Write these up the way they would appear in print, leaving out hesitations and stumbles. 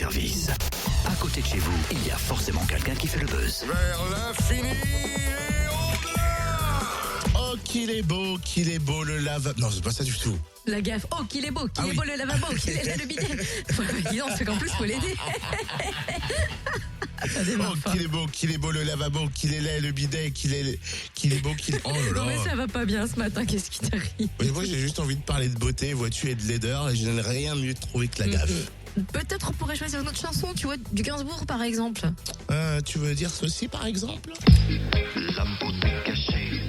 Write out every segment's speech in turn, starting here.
service. À côté de chez vous, il y a forcément quelqu'un qui fait le buzz. Vers l'infini et au-delà. Oh, qu'il est beau le lavabo. Non, c'est pas ça du tout. La gaffe. Oh, qu'il est beau le lavabo, qu'il est là le bidet. Dis donc, c'est qu'en plus, faut l'aider. Oh, qu'il est beau le lavabo, qu'il est laid le bidet, qu'il est beau, Oh là Non, là. mais ça va pas bien ce matin, qu'est-ce qui t'arrive? Mais moi, j'ai juste envie de parler de beauté, vois-tu, et de laideur, et je n'ai rien mieux trouvé que la gaffe. Peut-être on pourrait choisir une autre chanson, tu vois, du Gainsbourg par exemple. Tu veux dire ceci, par exemple? La beauté cachée.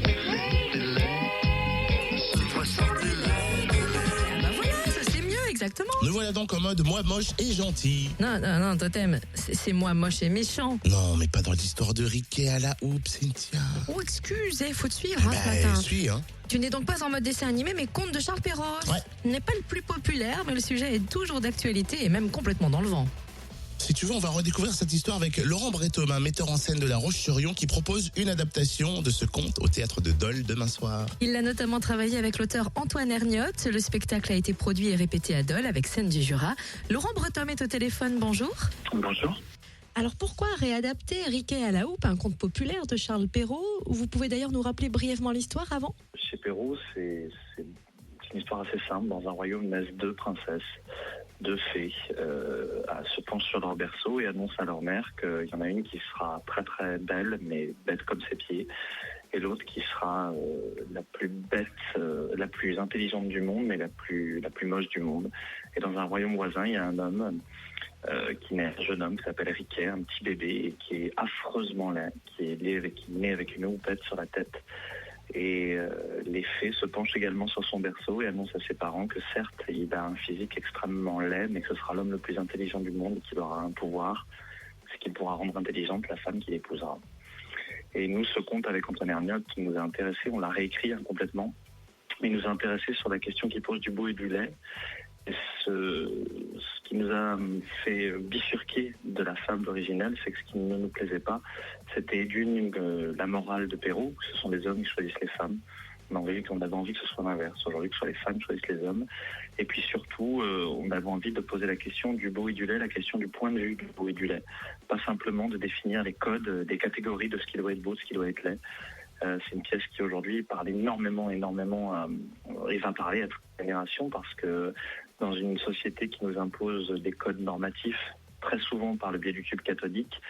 Bah voilà, ça c'est mieux, exactement. Nous voilà donc en mode moi moche et gentil. Non, Totem, c'est moi moche et méchant. Non, mais pas dans l'histoire de Riquet à la houppe, Cynthia. Oh, excuse, faut te suivre ce Ben, matin. suis, hein. Tu n'es donc pas en mode dessin animé, mais conte de Charles Perrault. Ouais. N'est pas le plus populaire, mais le sujet est toujours d'actualité et même complètement dans le vent. Si tu veux, on va redécouvrir cette histoire avec Laurent Brethomin, metteur en scène de La Roche-sur-Yon, qui propose une adaptation de ce conte au théâtre de Dole demain soir. Il a notamment travaillé avec l'auteur Antoine Hergnotte. Le spectacle a été produit et répété à Dole avec scène du Jura. Laurent Brethomin est au téléphone, bonjour. Bonjour. Alors pourquoi réadapter Riquet à la houppe, un conte populaire de Charles Perrault? Vous pouvez d'ailleurs nous rappeler brièvement l'histoire avant? Chez Perrault, c'est une histoire assez simple. Dans un royaume naissent deux princesses, deux fées, se penchent sur leur berceau et annoncent à leur mère qu'il y en a une qui sera très très belle, mais bête comme ses pieds, et l'autre qui sera la plus bête, la plus intelligente du monde, mais la plus moche du monde. Et dans un royaume voisin, il y a un homme un jeune homme qui s'appelle Riquet, un petit bébé, et qui est affreusement laid, qui est né avec une houppette sur la tête. Et les fées se penchent également sur son berceau et annoncent à ses parents que certes, il a un physique extrêmement laid, mais que ce sera l'homme le plus intelligent du monde et qu'il aura un pouvoir, ce qui pourra rendre intelligente la femme qu'il épousera. Et nous, ce conte avec Antoine Hergnotte qui nous a intéressés, on l'a réécrit complètement, mais il nous a intéressés sur la question qui pose du beau et du laid. Et ce qui nous a fait bifurquer de la fable originale, c'est que ce qui ne nous plaisait pas, c'était la morale de Perrault, ce sont les hommes qui choisissent les femmes. On avait envie que ce soit l'inverse, aujourd'hui que ce soit les femmes qui choisissent les hommes. Et puis surtout, on avait envie de poser la question du beau et du laid, la question du point de vue du beau et du laid. Pas simplement de définir les codes, des catégories de ce qui doit être beau, de ce qui doit être laid. C'est une pièce qui aujourd'hui parle énormément et va parler à toute la génération parce que dans une société qui nous impose des codes normatifs, très souvent par le biais du tube cathodique,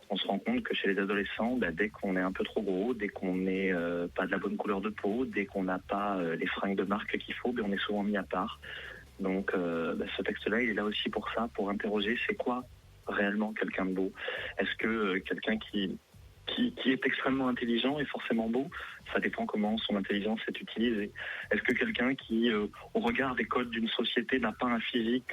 on se rend compte que chez les adolescents, dès qu'on est un peu trop gros, dès qu'on n'est pas de la bonne couleur de peau, dès qu'on n'a pas les fringues de marque qu'il faut, on est souvent mis à part. Donc ce texte-là, il est là aussi pour ça, pour interroger c'est quoi réellement quelqu'un de beau. Est-ce que quelqu'un qui est extrêmement intelligent et forcément beau, ça dépend comment son intelligence est utilisée. Est-ce que quelqu'un qui, au regard des codes d'une société, n'a pas un physique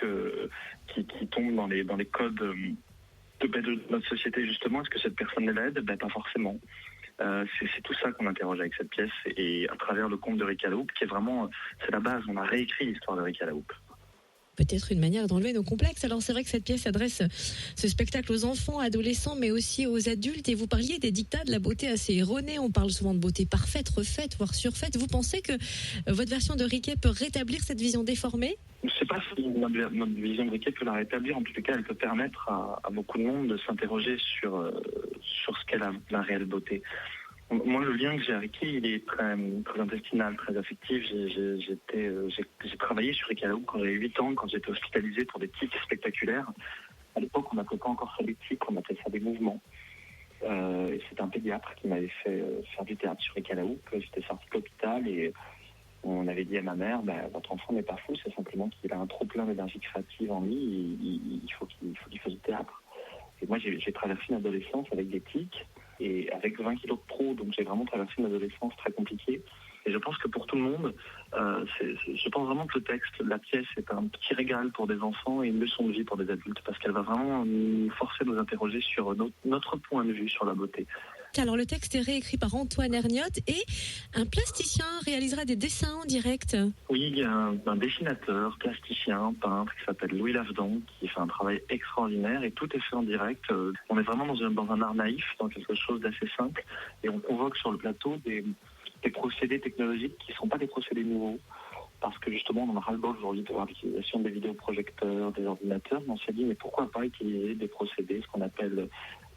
qui tombe dans les codes de notre société justement, est-ce que cette personne est laide? Pas forcément. C'est tout ça qu'on interroge avec cette pièce et à travers le conte de Riquet à la houppe, qui est vraiment, c'est la base, on a réécrit l'histoire de Riquet à la houppe. Peut-être une manière d'enlever nos complexes. Alors c'est vrai que cette pièce adresse ce spectacle aux enfants, adolescents, mais aussi aux adultes. Et vous parliez des dictats de la beauté assez erronée. On parle souvent de beauté parfaite, refaite, voire surfaite. Vous pensez que votre version de Riquet peut rétablir cette vision déformée? Je ne sais pas si notre vision de Riquet peut la rétablir. En tout cas, elle peut permettre à beaucoup de monde de s'interroger sur ce qu'est la réelle beauté. Moi, le lien que j'ai avec Riquet, il est très intestinal, très affectif. J'ai travaillé sur Riquet à la houppe quand j'avais 8 ans, quand j'étais hospitalisé pour des tics spectaculaires. À l'époque, on n'appelait pas encore ça des tics, on appelait ça des mouvements. Et c'est un pédiatre qui m'avait fait faire du théâtre sur Riquet à la houppe. J'étais sorti de l'hôpital et on avait dit à ma mère, votre enfant n'est pas fou, c'est simplement qu'il a un trop plein d'énergie créative en lui, il faut qu'il fasse du théâtre. Et moi, j'ai traversé une adolescence avec des tics et avec 20 kilos de trop, donc j'ai vraiment traversé une adolescence très compliquée. Et je pense que pour tout le monde, je pense vraiment que le texte, la pièce est un petit régal pour des enfants et une leçon de vie pour des adultes, parce qu'elle va vraiment nous forcer à nous interroger sur notre point de vue sur la beauté. Alors le texte est réécrit par Antoine Hergnotte et un plasticien réalisera des dessins en direct. Oui, il y a un dessinateur, plasticien, peintre qui s'appelle Louis Lavedan qui fait un travail extraordinaire et tout est fait en direct. On est vraiment dans un art naïf, dans quelque chose d'assez simple et on convoque sur le plateau des procédés technologiques qui ne sont pas des procédés nouveaux. parce que justement, on en a ras-le-bol aujourd'hui de voir l'utilisation des vidéoprojecteurs, des ordinateurs. Mais on s'est dit, mais pourquoi pas utiliser des procédés, ce qu'on appelle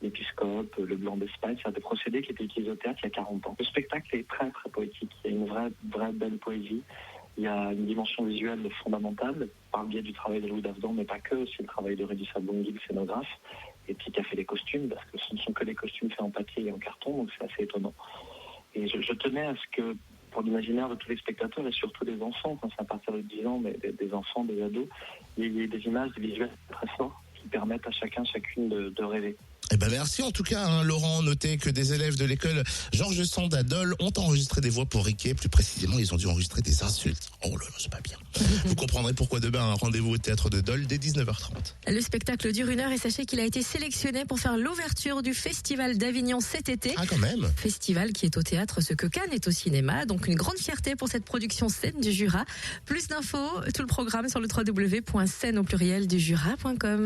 l'épiscope, le blanc d'Espagne, c'est des procédés qui étaient utilisés au théâtre il y a 40 ans. Le spectacle est très très poétique, il y a une vraie belle poésie. Il y a une dimension visuelle fondamentale, par le biais du travail de Louis Davedan, mais pas que, aussi le travail de Régis Abongui, le scénographe, et puis qui a fait les costumes, parce que ce ne sont que des costumes faits en papier et en carton, donc c'est assez étonnant. Et je tenais à ce que, pour l'imaginaire de tous les spectateurs, et surtout des enfants, quand c'est à partir de 10 ans, mais des enfants, des ados, il y ait des images, des visuels très forts, qui permettent à chacune de rêver. Eh ben merci en tout cas, hein, Laurent. Notez que des élèves de l'école Georges Sand à Dole ont enregistré des voix pour Riquet. Plus précisément, ils ont dû enregistrer des insultes. Oh là là, c'est pas bien. Vous comprendrez pourquoi demain, un rendez-vous au théâtre de Dole dès 19h30. Le spectacle dure 1 heure et sachez qu'il a été sélectionné pour faire l'ouverture du Festival d'Avignon cet été. Ah quand même. Festival qui est au théâtre ce que Cannes est au cinéma. Donc une grande fierté pour cette production Scène du Jura. Plus d'infos, tout le programme sur le www.scène au pluriel du Jura.com.